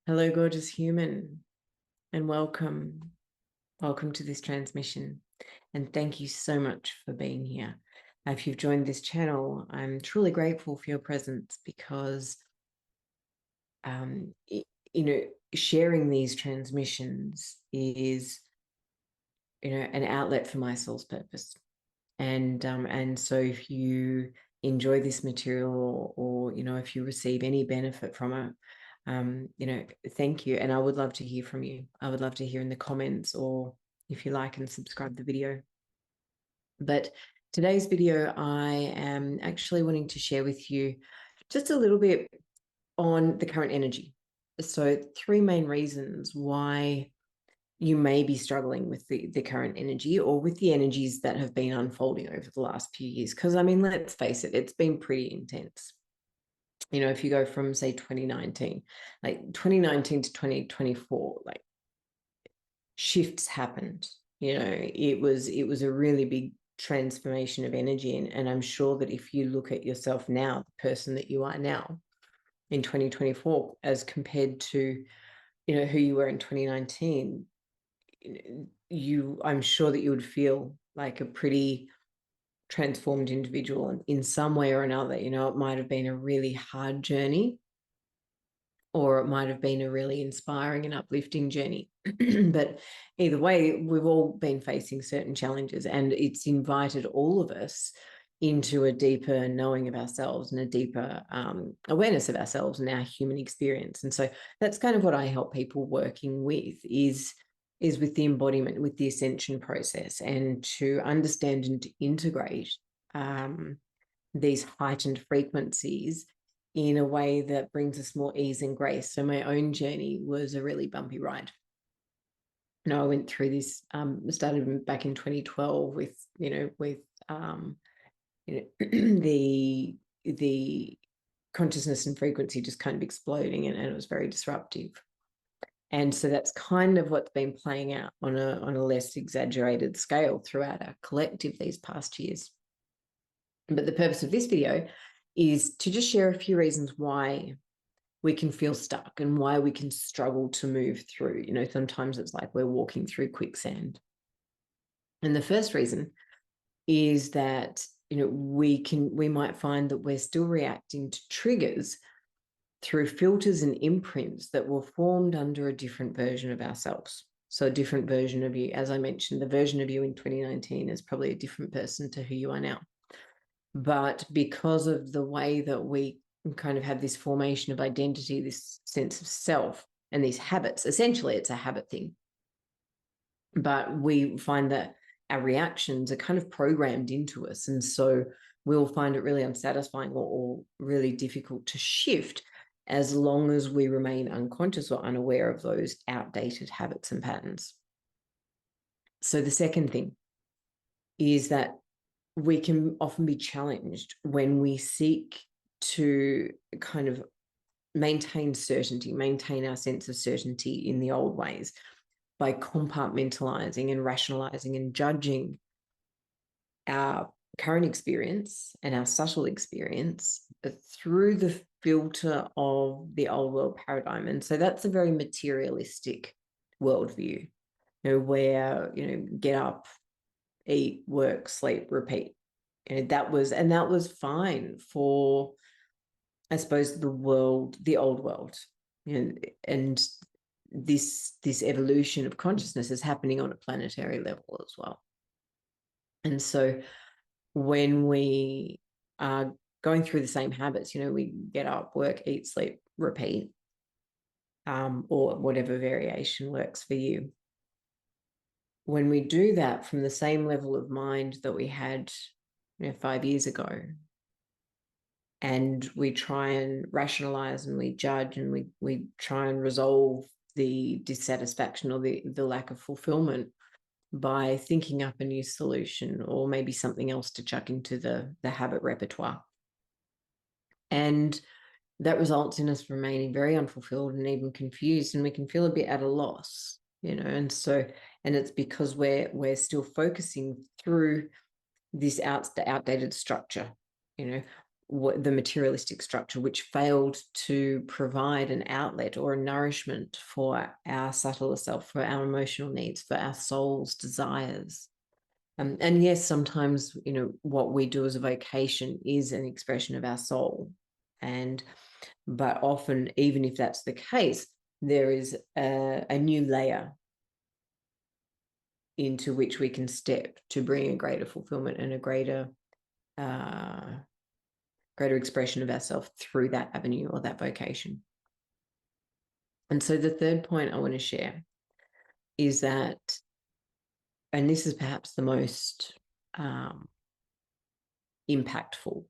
Hello, gorgeous human, and welcome. Welcome to this transmission. And thank you so much for being here. If you've joined this channel, I'm truly grateful for your presence because, um, it, sharing these transmissions is, an outlet for my soul's purpose. And so if you enjoy this material or if you receive any benefit from it, thank you. And I would love to hear from you. I would love to hear in the comments, or if you like, and subscribe the video. But today's video, I am actually wanting to share with you just a little bit on the current energy. So three main reasons why you may be struggling with the current energy, or with the energies that have been unfolding over the last few years. Because, I mean, let's face it, it's been pretty intense. If you go from, say, 2019, like 2019 to 2024, like shifts happened. It was a really big transformation of energy. And I'm sure that if you look at yourself now, the person that you are now in 2024, as compared to, who you were in 2019, I'm sure that you would feel like a pretty transformed individual in some way or another. It might have been a really hard journey, or it might have been a really inspiring and uplifting journey. But either way, we've all been facing certain challenges, and it's invited all of us into a deeper knowing of ourselves and a deeper awareness of ourselves and our human experience. And so that's kind of what I help people working with is with the embodiment, with the ascension process, and to understand and to integrate these heightened frequencies in a way that brings us more ease and grace. So my own journey was a really bumpy ride. I went through this, started back in 2012 with, the consciousness and frequency just kind of exploding, and it was very disruptive. And so that's kind of what's been playing out on a less exaggerated scale throughout our collective these past years. But the purpose of this video is to just share a few reasons why we can feel stuck and why we can struggle to move through. Sometimes it's like we're walking through quicksand. And the first reason is that, we might find that we're still reacting to triggers through filters and imprints that were formed under a different version of ourselves. So a different version of you, as I mentioned, the version of you in 2019 is probably a different person to who you are now. But because of the way that we kind of have this formation of identity, this sense of self, and these habits, essentially it's a habit thing. But we find that our reactions are kind of programmed into us. And so we'll find it really unsatisfying or really difficult to shift as long as we remain unconscious or unaware of those outdated habits and patterns. So the second thing is that we can often be challenged when we seek to kind of maintain certainty, maintain our sense of certainty in the old ways by compartmentalizing and rationalizing and judging our current experience and our subtle experience through the filter of the old world paradigm. And so that's a very materialistic worldview, where, get up, eat, work, sleep, repeat. That was fine for, I suppose, the old world. And this evolution of consciousness is happening on a planetary level as well. And so when we are going through the same habits, we get up, work, eat, sleep, repeat, or whatever variation works for you. When we do that from the same level of mind that we had 5 years ago, and we try and rationalize and we judge and we try and resolve the dissatisfaction or the lack of fulfillment by thinking up a new solution, or maybe something else to chuck into the habit repertoire. And that results in us remaining very unfulfilled and even confused, and we can feel a bit at a loss, and it's because we're still focusing through this outdated structure. the materialistic structure, which failed to provide an outlet or a nourishment for our subtler self, for our emotional needs, for our soul's desires. And yes, sometimes, what we do as a vocation is an expression of our soul. But often, even if that's the case, there is a new layer into which we can step to bring a greater fulfillment and a greater expression of ourselves through that avenue or that vocation. And so the third point I want to share is that, and this is perhaps the most impactful,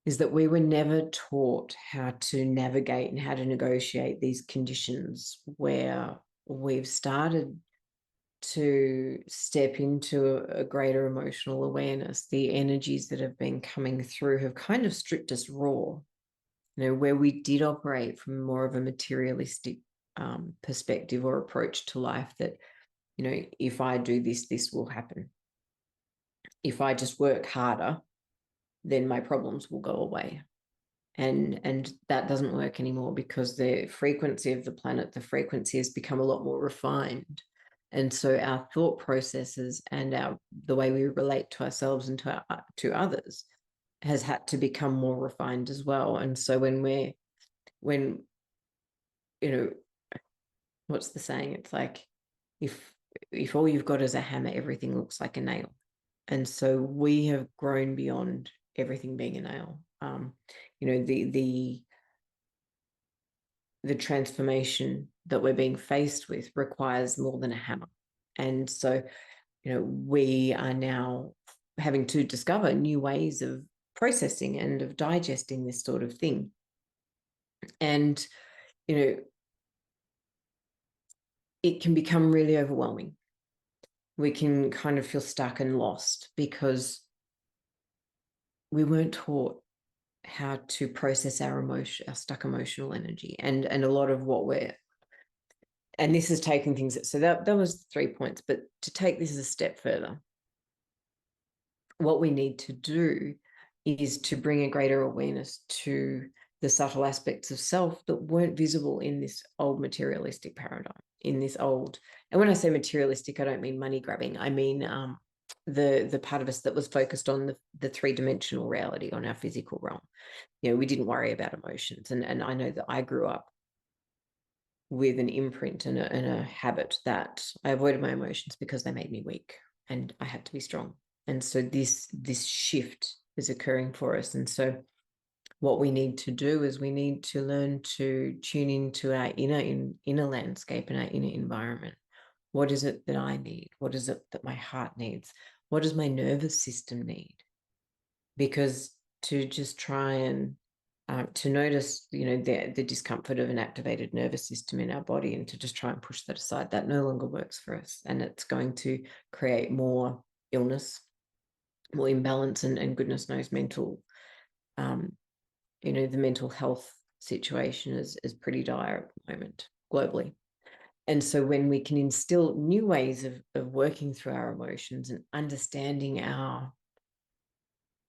is that we were never taught how to navigate and how to negotiate these conditions where we've started to step into a greater emotional awareness. The energies that have been coming through have kind of stripped us raw, where we did operate from more of a materialistic perspective or approach to life, that, if I do this, this will happen. If I just work harder, then my problems will go away. And that doesn't work anymore, because the frequency of the planet, the frequency has become a lot more refined. And so our thought processes and the way we relate to ourselves and to others has had to become more refined as well. And so when what's the saying? It's like, if all you've got is a hammer, everything looks like a nail. And so we have grown beyond everything being a nail. The transformation that we're being faced with requires more than a hammer. And so, we are now having to discover new ways of processing and of digesting this sort of thing. And, it can become really overwhelming. We can kind of feel stuck and lost because we weren't taught how to process our stuck emotional energy. And a lot of and this is taking things, so that was 3 points, but to take this a step further, what we need to do is to bring a greater awareness to the subtle aspects of self that weren't visible in this old materialistic paradigm, in this old, and when I say materialistic, I don't mean money grabbing, I mean the part of us that was focused on the three-dimensional reality, on our physical realm. We didn't worry about emotions. And I know that I grew up with an imprint and a habit that I avoided my emotions because they made me weak and I had to be strong. And so this shift is occurring for us. And so what we need to do is we need to learn to tune into our inner landscape and our inner environment. What is it that I need? What is it that my heart needs? What does my nervous system need? Because to just try and to notice, the discomfort of an activated nervous system in our body, and to just try and push that aside, that no longer works for us. And it's going to create more illness, more imbalance, and goodness knows mental, the mental health situation is pretty dire at the moment globally. And so when we can instill new ways of working through our emotions and understanding our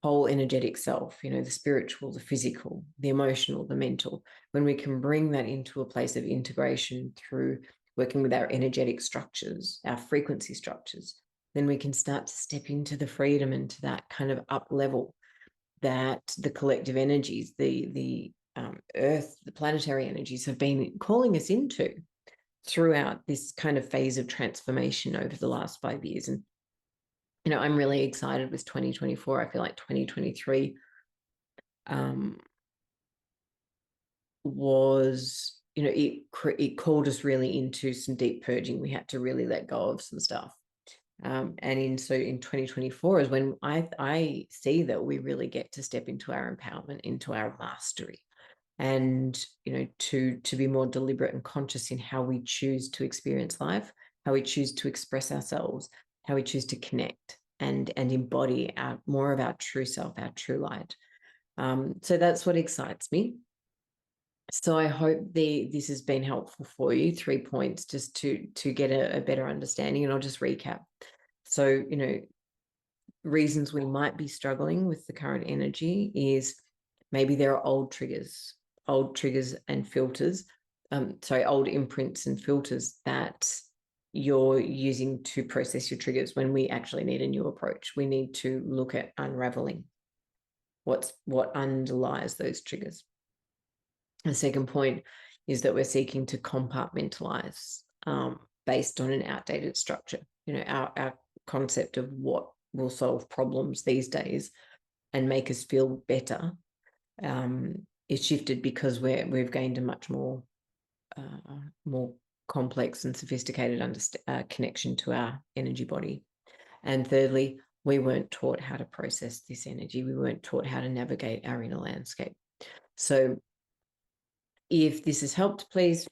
whole energetic self, the spiritual, the physical, the emotional, the mental, when we can bring that into a place of integration through working with our energetic structures, our frequency structures, then we can start to step into the freedom, into that kind of up level that the collective energies, the earth, the planetary energies have been calling us into throughout this kind of phase of transformation over the last 5 years. And I'm really excited with 2024. I feel like 2023 was, it called us really into some deep purging. We had to really let go of some stuff. And in 2024 is when I see that we really get to step into our empowerment, into our mastery, and to be more deliberate and conscious in how we choose to experience life, how we choose to express ourselves, how we choose to connect and embody more of our true self, our true light. So that's what excites me. So I hope this has been helpful for you. 3 points just to get a better understanding, and I'll just recap. So, reasons we might be struggling with the current energy is maybe there are old triggers and filters, old imprints and filters that you're using to process your triggers, when we actually need a new approach. We need to look at unraveling what underlies those triggers. The second point is that we're seeking to compartmentalize based on an outdated structure. Our concept of what will solve problems these days and make us feel better is shifted because we've gained a much more complex and sophisticated connection to our energy body. And thirdly, we weren't taught how to process this energy. We weren't taught how to navigate our inner landscape. So if this has helped, please,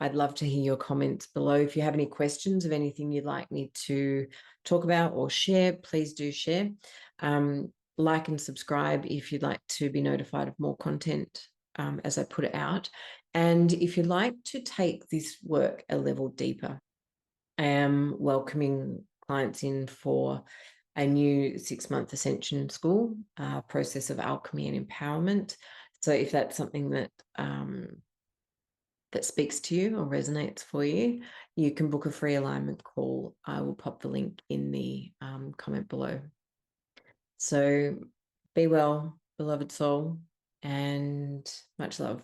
I'd love to hear your comments below. If you have any questions of anything you'd like me to talk about or share, please do share. Like and subscribe if you'd like to be notified of more content as I put it out. And if you'd like to take this work a level deeper, I am welcoming clients in for a new 6-month Ascension School, process of alchemy and empowerment. So if that's something that that speaks to you or resonates for you, you can book a free alignment call. I will pop the link in the comment below. So be well, beloved soul, and much love.